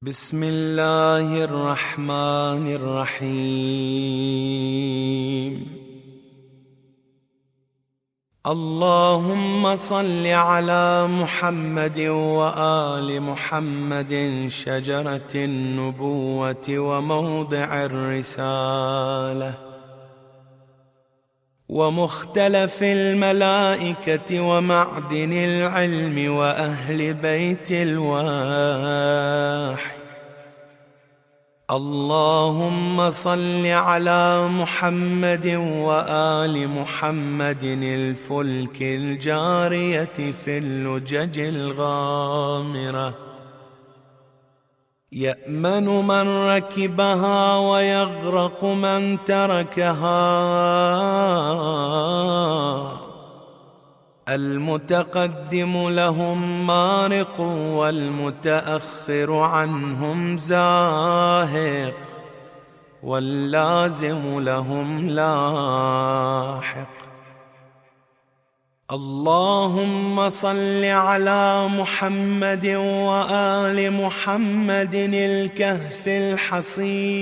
بسم الله الرحمن الرحيم. اللهم صل على محمد وآل محمد، شجرة النبوة وموضع الرسالة ومختلف الملائكة ومعدن العلم وأهل بيت الوحي. اللهم صل على محمد وآل محمد، الفلك الجارية في اللجج الغامرة، يأمن من ركبها ويغرق من تركها، المتقدم لهم مارق والمتأخر عنهم زاهق، واللازم لهم لاحق. اللهم صل على محمد وآل محمد، الكهف الحصين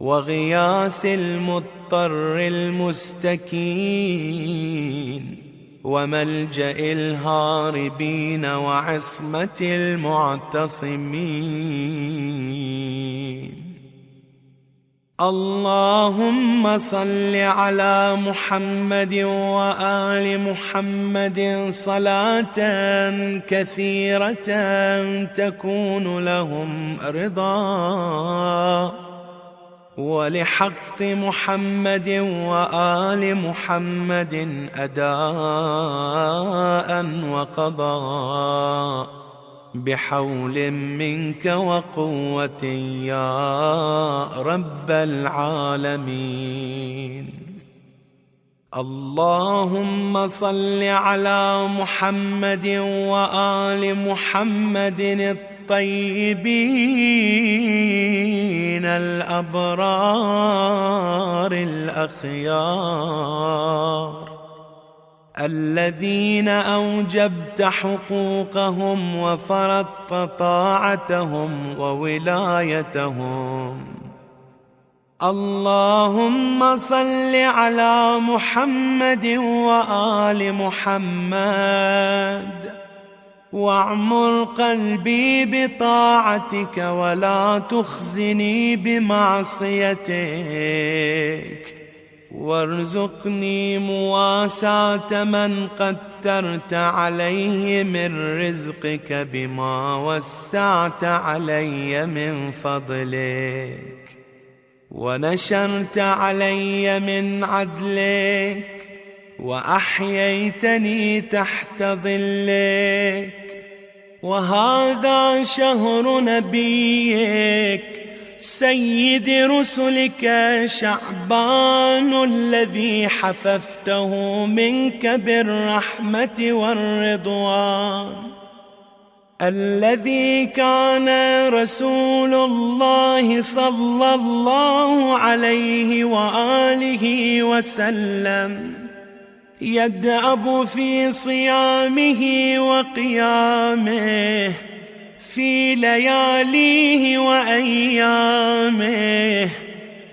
وغياث المضطر المستكين، وملجأ الهاربين وعصمة المعتصمين. اللهم صل على محمد وآل محمد صلاة كثيرة تكون لهم رضا، ولحق محمد وآل محمد أداء وقضاء، بحول منك وقوة يا رب العالمين. اللهم صل على محمد وآل محمد الطيبين الأبرار الأخيار، الذين أوجبت حقوقهم وفرضت طاعتهم وولايتهم. اللهم صل على محمد وآل محمد، واعمر قلبي بطاعتك ولا تخزني بمعصيتك، وارزقني مواساة من قدرت عليه من رزقك بما وسعت علي من فضلك، ونشرت علي من عدلك، وأحييتني تحت ظلك. وهذا شهر نبيك سيد رسلك شعبان، الذي حففته منك بالرحمة والرضوان، الذي كان رسول الله صلى الله عليه وآله وسلم يدأب في صيامه وقيامه، في لياليه وأيامه،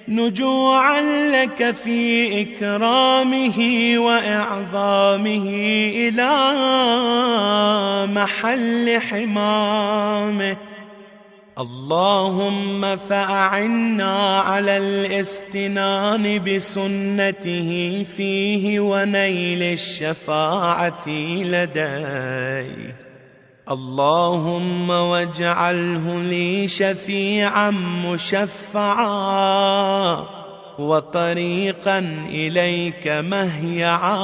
نجوعا لك في إكرامه وإعظامه إلى محل حمامه. اللهم فأعنا على الاستنان بسنته فيه ونيل الشفاعة لديه. اللهم واجعله لي شفيعا مشفعا، وطريقا إليك مهيعا،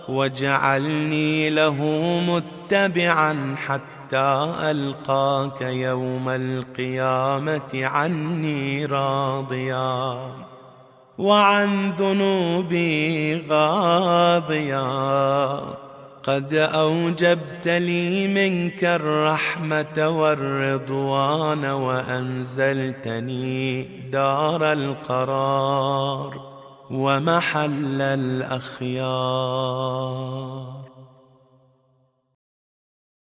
واجعلني له متبعا حتى ألقاك يوم القيامة عني راضيا، وعن ذنوبي غاضيا. قد أوجبت لي منك الرحمة والرضوان، وأنزلتني دار القرار ومحل الأخيار.